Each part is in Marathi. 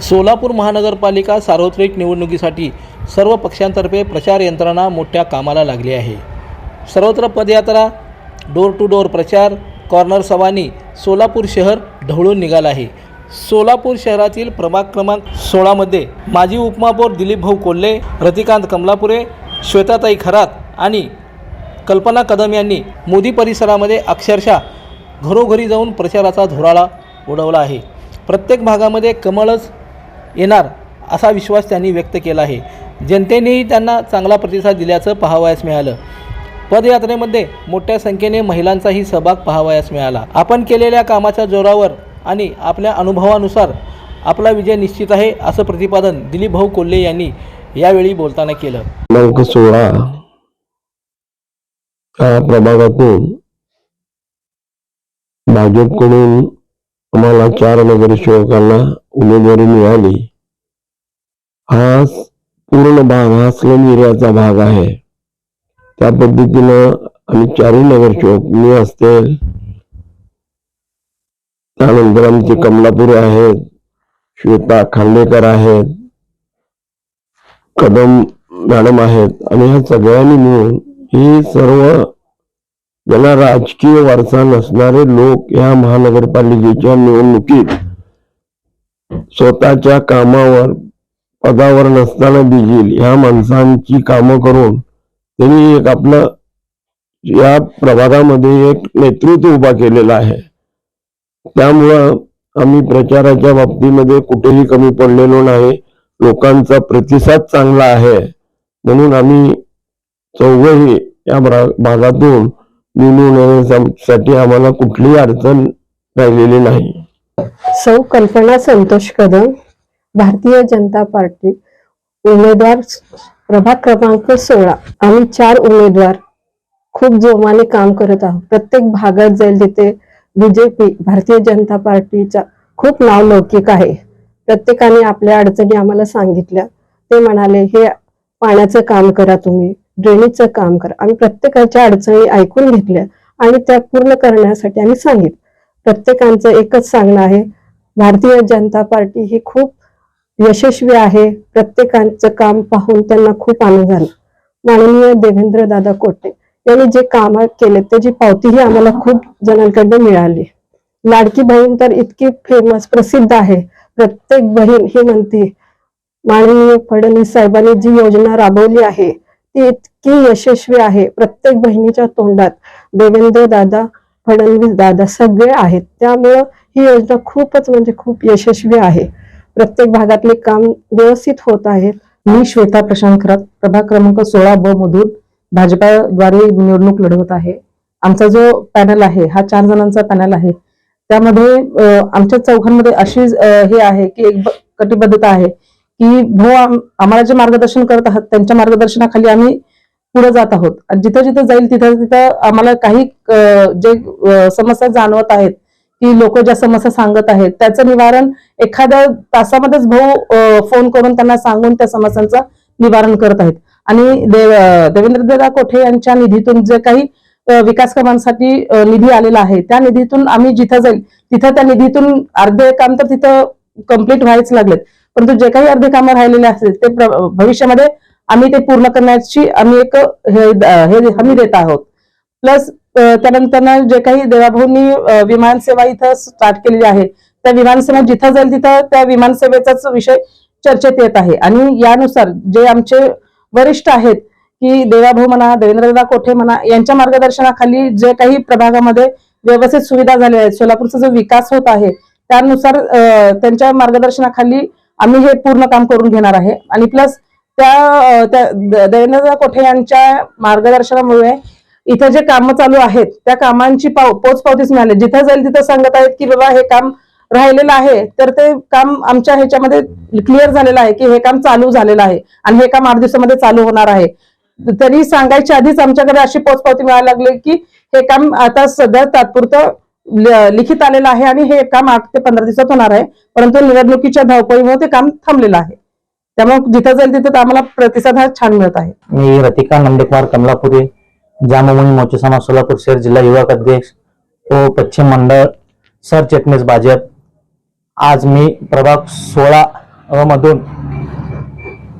सोलापूर महानगरपालिका सार्वत्रिक निवडणुकीसाठी सर्व पक्षांतर्फे प्रचार यंत्रणा मोठ्या कामाला लागली आहे। सर्वत्र पदयात्रा, डोर टू डोर प्रचार, कॉर्नर सभांनी सोलापूर शहर ढवळून निघालं आहे। सोलापूर शहरातील प्रभाग क्रमांक 16 मध्ये माजी उपमहापौर दिलीप भाऊ कोल्हे, रतिकांत कमलापुरे, श्वेताताई खरात आणि कल्पना कदम यांनी मोदी परिसरामध्ये अक्षरशः घरोघरी जाऊन प्रचाराचा धुराळा उडवला आहे। प्रत्येक भागामध्ये कमळच येणार असा विश्वास त्यांनी व्यक्त केला आहे। जनतेनेही त्यांना चांगला प्रतिसाद दिल्याचं पाहावयास मिळालं। पदयात्रेमध्ये मोठ्या संख्येने महिलांचाही सहभाग पाहावयास मिळाला। आपण केलेल्या कामाच्या जोरावर आणि आपल्या अनुभवानुसार आपला विजय निश्चित आहे असं प्रतिपादन दिलीप भाऊ कोल्हे यांनी यावेळी बोलताना केलं। क्रमांक 16 प्रभागातून भाजपकडून आम्हाला 4 नगरसेवकांना उमेदवारी मिळाली। हा पूर्ण भाग हा स्लम एरियाचा भाग आहे। त्या पद्धतीनं आम्ही 4 नगरसेवक, मी असतील, त्यानंतर आमचे कमलापूर आहेत, श्वेता खांडेकर आहेत, कदम मॅडम आहेत आणि ह्या सगळ्यांनी मिळून हे सर्व ज्याला राजकीय वारसा नसणारे लोक या महानगरपालिकेच्या निवडणुकीत स्वतःच्या कामावर पदावर नसताना देखील ह्या माणसांची कामं करून त्यांनी एक आपलं या प्रभागामध्ये एक नेतृत्व उभा केलेला आहे। त्यामुळं आम्ही प्रचाराच्या बाबतीमध्ये कुठेही कमी पडलेलो नाही। लोकांचा प्रतिसाद चांगला आहे म्हणून आम्ही चौघही या भागातून निवडून येण्यासाठी आम्हाला कुठलीही अडचण राहिलेली नाही। सौ कल्पना संतोष कदम, भारतीय जनता पार्टी, उमेदवार प्रभाग क्रमांक 16। आम्ही 4 उमेदवार खूप जोमाने काम करत आहोत। प्रत्येक भागात जाईल तिथे बीजेपी भारतीय जनता पार्टीचा खूप नावलौकिक आहे। प्रत्येकाने आपल्या अडचणी आम्हाला सांगितल्या। ते म्हणाले हे पाण्याचं काम करा, तुम्ही ड्रेनेजचं काम करा। आम्ही प्रत्येकाच्या अडचणी ऐकून घेतल्या आणि त्या पूर्ण करण्यासाठी आम्ही सांगितलं। प्रत्येकांचं एकच सांगणं आहे, भारतीय जनता पार्टी ही खूप यशस्वी आहे। प्रत्येकाचं काम पाहून त्यांना खूप आनंद झाला। माननीय देवेंद्र दादा कोटे यांनी जे काम केले त्याची पावतीही आम्हाला खूप जणांकडून मिळाली। लाडकी बहीण तर इतकी फेमस प्रसिद्ध आहे। प्रत्येक बहीण ही म्हणते माननीय फडणवीस साहेबांनी जी योजना राबवली आहे ती इतकी यशस्वी आहे। प्रत्येक बहिणीच्या तोंडात देवेंद्र दादा, फडणवीस दादा सगळे आहेत। त्यामुळे ही योजना खूपच म्हणजे खूप यशस्वी आहे। प्रत्येक भागातले काम व्यवस्थित होत आहेत। मी श्वेता प्रशांत खरात, प्रभाग क्रमांक 16 ब मधून भाजपाद्वारे निवडणूक लढवत आहे। आमचा जो पॅनल आहे हा 4 जणांचा पॅनल आहे। त्यामध्ये आमच्या चौघांमध्ये अशी हे आहे की एक कटिबद्धता आहे की आम्हाला जे मार्गदर्शन करत आहात त्यांच्या मार्गदर्शनाखाली आम्ही पुढे जात आहोत। आणि जिथं जिथं जाईल तिथं आम्हाला काही जे समस्या जाणवत आहेत की लोक ज्या समस्या सांगत आहेत त्याचं निवारण एखाद्या तासामध्येच भाऊ फोन करून त्यांना सांगून त्या समस्यांचं निवारण करत आहेत। आणि देवेंद्र दादा कोठे यांच्या निधीतून जे काही विकास कामांसाठी निधी आलेला आहे त्या निधीतून आम्ही जिथं जाईल तिथं त्या निधीतून अर्धे काम तर तिथं कंप्लीट व्हायच लागलेत, परंतु जे काही अर्धे कामं राहिलेले असतील ते भविष्यामध्ये आम्ही ते पूर्ण करण्याची आम्ही एक हमी देत आहोत। प्लस त्यानंतर जे काही देवाभाऊंनी विमानसेवा इथं स्टार्ट केलेली आहे त्या विमानसेवा जिथं जाईल तिथं त्या विमानसेवेचाच विषय चर्चेत येत आहे। आणि यानुसार जे आमचे वरिष्ठ आहेत की देवाभाऊ म्हणा, देवेंद्रदादा कोठे म्हणा यांच्या मार्गदर्शनाखाली जे काही प्रभागामध्ये व्यवस्थित सुविधा झाल्या आहेत, सोलापूरचा जो विकास होत आहे त्यानुसार त्यांच्या मार्गदर्शनाखाली आम्ही हे पूर्ण काम करून घेणार आहे। आणि प्लस त्या देवेंद्रदादा कोठे यांच्या मार्गदर्शनामुळे इथे जे कामं चालू आहेत त्या कामांची पोचपावतीच मिळाली। जिथं जाईल तिथं सांगत आहेत की बाबा हे काम राहिलेलं आहे तर ते काम आमच्या ह्याच्यामध्ये क्लिअर झालेलं आहे की हे काम चालू झालेलं आहे आणि हे काम 8 दिवसामध्ये चालू होणार आहे। तरी सांगायच्या आधीच आमच्याकडे अशी पोचपावती मिळायला लागली की हे काम आता सध्या तात्पुरतं लिखित आलेलं आहे आणि हे काम 8 ते 15 दिवसात होणार आहे. परंतु निवडणुकीच्या धावपळीमुळे ते काम थांबलेलं आहे. त्यामुळे जिथं जाईल तिथं आम्हाला प्रतिसाद हा छान मिळत आहे. मी रतिका नंदकुमार कमलापुरे, जामोमणी मोर्चा समाज सोलापूर शहर जिल्हा युवक अध्यक्ष व पश्चिम मंडळ सरचिटणीस भाजप. आज मी प्रभाग 16 मधून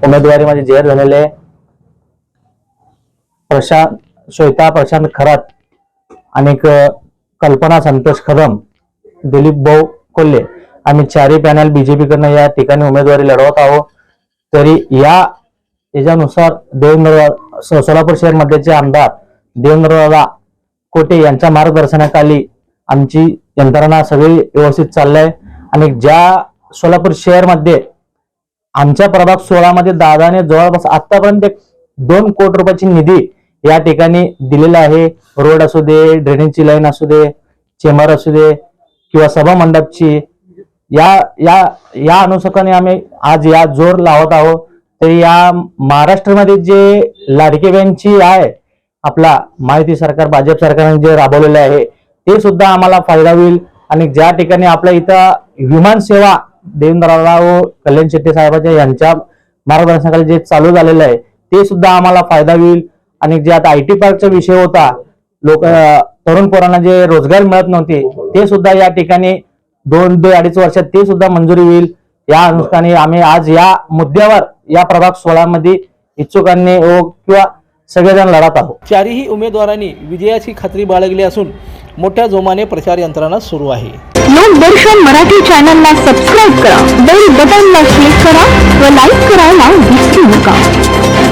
उमेदवारी माझी जाहीर झालेले श्वेता प्रशांत खरात आणि कल्पना संतोष कदम, दिलीप भाऊ कोल्हे आम्ही चारही पॅनल बीजेपी कडनं या ठिकाणी उमेदवारी लढवत आहोत. तरी याच्यानुसार सोलापूर शहर मध्येचे आमदार देवेंद्रदादा कोटे यांच्या मार्गदर्शनाखाली आमची यंत्रणा सगळी व्यवस्थित चाललंय. आणि ज्या सोलापूर शहर मध्ये आमच्या प्रभाग 16 मध्ये दादाने जवळपास आतापर्यंत 2 कोटी रुपयाची निधी या ठिकाणी दिलेला आहे. रोड असू दे, ड्रेनेजची लाईन असू दे, चेंबर असू दे किंवा सभा मंडपची, या अनुषंगाने आम्ही आज या जोर लावत आहोत. तर या महाराष्ट्रामध्ये जे लाडकी बहीणची आहे, आपला माहिती सरकार भाजप सरकारने जे राबवलेलं आहे ते सुद्धा आम्हाला फायदा होईल. आणि ज्या ठिकाणी आपल्या इथं विमान सेवा देवेंद्रराव व कल्याण शेट्टी साहेबांच्या यांच्या मार्गदर्शनाखाली जे चालू झालेलं आहे ते सुद्धा आम्हाला फायदा होईल. आणि जे आता IT पार्कचा विषय होता, तरुण पोरांना जे रोजगार मिळत नव्हते ते सुद्धा या ठिकाणी 2-2.5 वर्षात ते सुद्धा मंजुरी होईल. या अनुषंगाने आम्ही आज या मुद्द्यावर या प्रभाग 16 मध्ये इच्छुकांनी किंवा सगळेजण लढत आहोत. चारही उमेदवारांनी विजयाची खात्री बाळगली असून मोठ्या जोमाने प्रचार यंत्रणा सुरू आहे. लोकदर्शन मराठी चॅनलला सबस्क्राईब करा, बेल बटनला क्लिक करा व लाईक करायला विसरू नका.